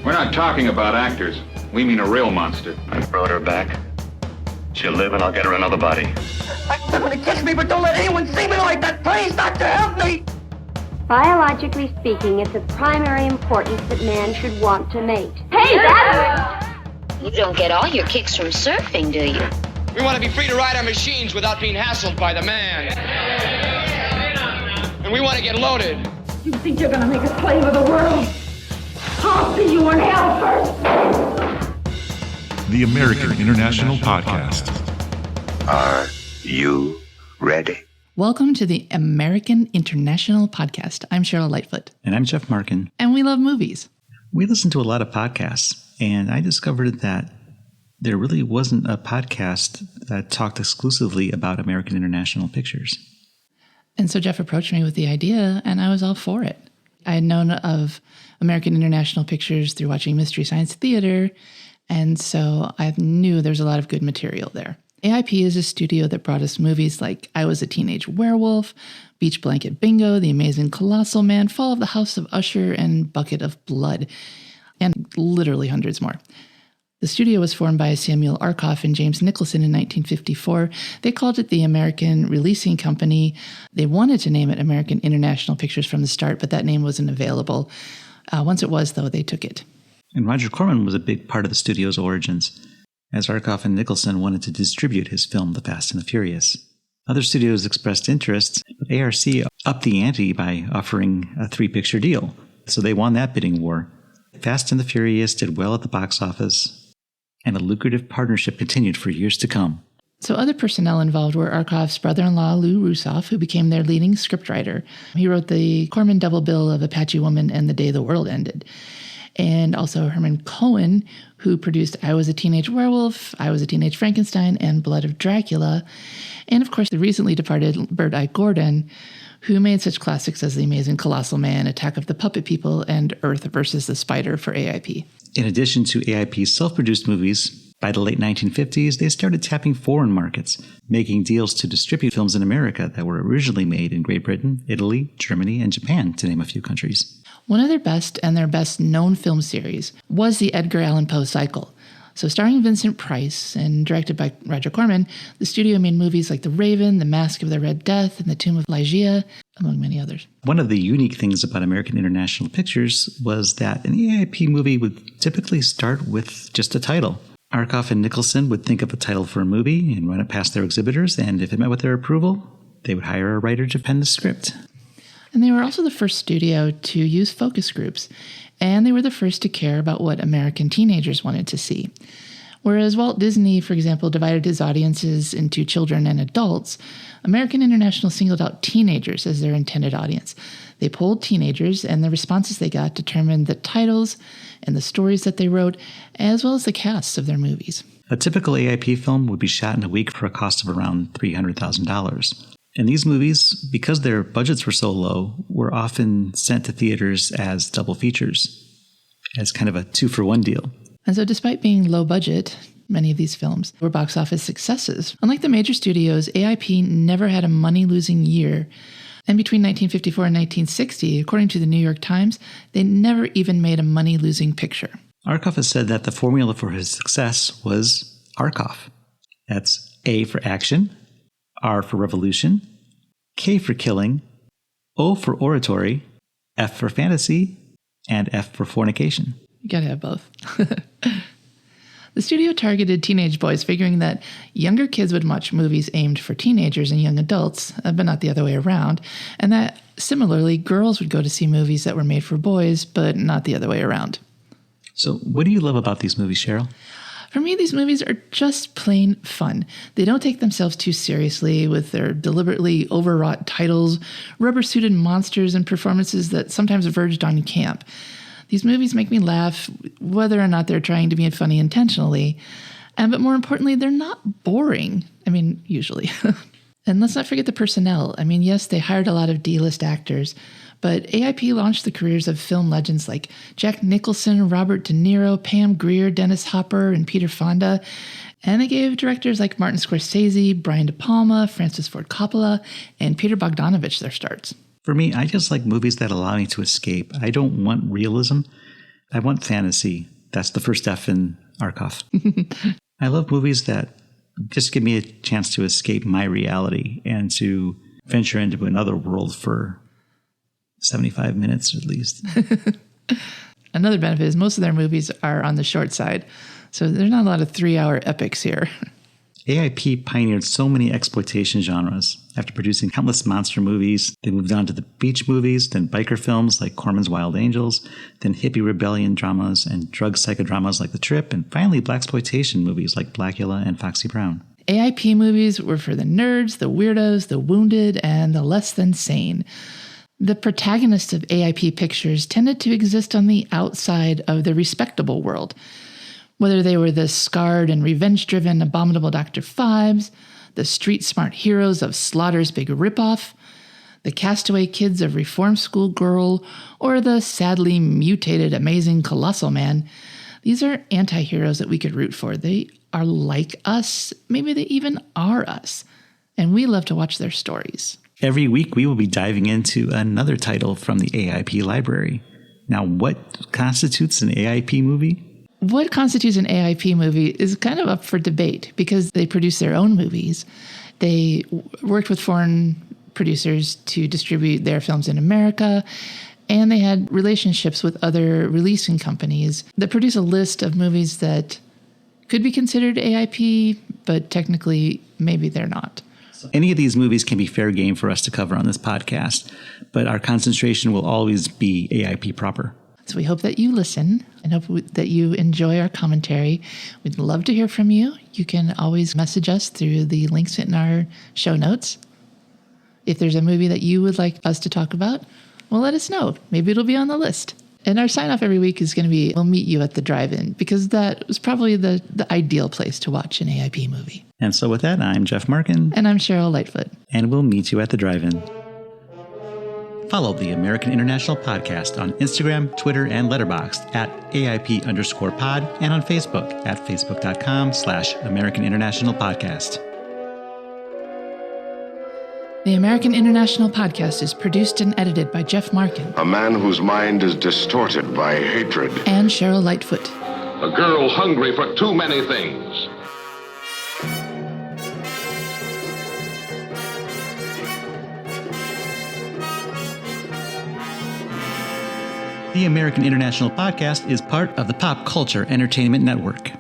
We're not talking about actors. We mean a real monster. I brought her back. She'll live and I'll get her another body. They're gonna kiss me, but don't let anyone see me like that. Please, Doctor, help me! Biologically speaking, it's of primary importance that man should want to mate. Hey, that's... You don't get all your kicks from surfing, do you? We want to be free to ride our machines without being hassled by the man. And we want to get loaded. You think you're gonna make a slave of the world? I'll see you in hell first! The American International Podcast. Are you ready? Welcome to the American International Podcast. I'm Cheryl Lightfoot. And I'm Jeff Markin. And we love movies. We listen to a lot of podcasts, and I discovered that there really wasn't a podcast that talked exclusively about American International Pictures. And so Jeff approached me with the idea, and I was all for it. I had known of American International Pictures through watching Mystery Science Theater, and so I knew there's a lot of good material there. AIP is a studio that brought us movies like I Was a Teenage Werewolf, Beach Blanket Bingo, The Amazing Colossal Man, Fall of the House of Usher, and Bucket of Blood, and literally hundreds more. The studio was formed by Samuel Arkoff and James Nicholson in 1954. They called it the American Releasing Company. They wanted to name it American International Pictures from the start, but that name wasn't available. Once it was, though, they took it. And Roger Corman was a big part of the studio's origins, as Arkoff and Nicholson wanted to distribute his film The Fast and the Furious. Other studios expressed interest, but ARC upped the ante by offering a 3-picture deal, so they won that bidding war. Fast and the Furious did well at the box office, and a lucrative partnership continued for years to come. So other personnel involved were Arkoff's brother-in-law, Lou Rusoff, who became their leading scriptwriter. He wrote the Corman double bill of Apache Woman and The Day the World Ended. And also Herman Cohen, who produced I Was a Teenage Werewolf, I Was a Teenage Frankenstein, and Blood of Dracula. And of course, the recently departed Bert I. Gordon, who made such classics as The Amazing Colossal Man, Attack of the Puppet People, and Earth versus the Spider for AIP. In addition to AIP's self-produced movies, by the late 1950s, they started tapping foreign markets, making deals to distribute films in America that were originally made in Great Britain, Italy, Germany, and Japan, to name a few countries. One of their best and their best-known film series was the Edgar Allan Poe cycle. So starring Vincent Price and directed by Roger Corman, the studio made movies like The Raven, The Mask of the Red Death, and The Tomb of Ligeia, among many others. One of the unique things about American International Pictures was that an AIP movie would typically start with just a title. Arkoff and Nicholson would think of a title for a movie and run it past their exhibitors, and if it met with their approval, they would hire a writer to pen the script. And they were also the first studio to use focus groups, and they were the first to care about what American teenagers wanted to see. Whereas Walt Disney, for example, divided his audiences into children and adults, American International singled out teenagers as their intended audience. They polled teenagers, and the responses they got determined the titles and the stories that they wrote, as well as the casts of their movies. A typical AIP film would be shot in a week for a cost of around $300,000. And these movies, because their budgets were so low, were often sent to theaters as double features, as kind of a 2-for-1 deal. And so despite being low budget, many of these films were box office successes. Unlike the major studios, AIP never had a money-losing year. And between 1954 and 1960, according to the New York Times, they never even made a money-losing picture. Arkoff has said that the formula for his success was Arkoff. That's A for action, R for revolution, K for killing, O for oratory, F for fantasy, and F for fornication. You gotta have both. The studio targeted teenage boys, figuring that younger kids would watch movies aimed for teenagers and young adults, but not the other way around, and that, similarly, girls would go to see movies that were made for boys, but not the other way around. So what do you love about these movies, Cheryl? For me, these movies are just plain fun. They don't take themselves too seriously with their deliberately overwrought titles, rubber-suited monsters, and performances that sometimes verged on camp. These movies make me laugh, whether or not they're trying to be funny intentionally. But more importantly, they're not boring. I mean, usually. And let's not forget the personnel. I mean, yes, they hired a lot of D-list actors, but AIP launched the careers of film legends like Jack Nicholson, Robert De Niro, Pam Grier, Dennis Hopper, and Peter Fonda. And they gave directors like Martin Scorsese, Brian De Palma, Francis Ford Coppola, and Peter Bogdanovich their starts. For me, I just like movies that allow me to escape. I don't want realism. I want fantasy. That's the first F in Arkoff. I love movies that just give me a chance to escape my reality and to venture into another world for 75 minutes at least. Another benefit is most of their movies are on the short side, so there's not a lot of 3-hour epics here. AIP pioneered so many exploitation genres. After producing countless monster movies, they moved on to the beach movies, then biker films like Corman's Wild Angels, then hippie rebellion dramas and drug psychodramas like The Trip, and finally blaxploitation movies like Blackula and Foxy Brown. AIP movies were for the nerds, the weirdos, the wounded, and the less than sane. The protagonists of AIP pictures tended to exist on the outside of the respectable world. Whether they were the scarred and revenge-driven Abominable Dr. Phibes, the street-smart heroes of Slaughter's Big Ripoff, the castaway kids of Reform School Girl, or the sadly mutated Amazing Colossal Man, these are anti-heroes that we could root for. They are like us. Maybe they even are us. And we love to watch their stories. Every week, we will be diving into another title from the AIP library. Now, what constitutes an AIP movie? What constitutes an AIP movie is kind of up for debate because they produce their own movies. They worked with foreign producers to distribute their films in America, and they had relationships with other releasing companies that produce a list of movies that could be considered AIP, but technically maybe they're not. Any of these movies can be fair game for us to cover on this podcast, but our concentration will always be AIP proper. So we hope that you listen and hope that you enjoy our commentary. We'd love to hear from you. You can always message us through the links in our show notes. If there's a movie that you would like us to talk about, well, let us know. Maybe it'll be on the list. And our sign-off every week is going to be, we'll meet you at the drive-in, because that was probably the ideal place to watch an AIP movie. And so with that, I'm Jeff Markin. And I'm Cheryl Lightfoot. And we'll meet you at the drive-in. Follow the American International Podcast on Instagram, Twitter, and Letterboxd at AIP_pod and on Facebook at facebook.com/American International Podcast. The American International Podcast is produced and edited by Jeff Markin. A man whose mind is distorted by hatred. And Cheryl Lightfoot. A girl hungry for too many things. The American International Podcast is part of the Pop Culture Entertainment Network.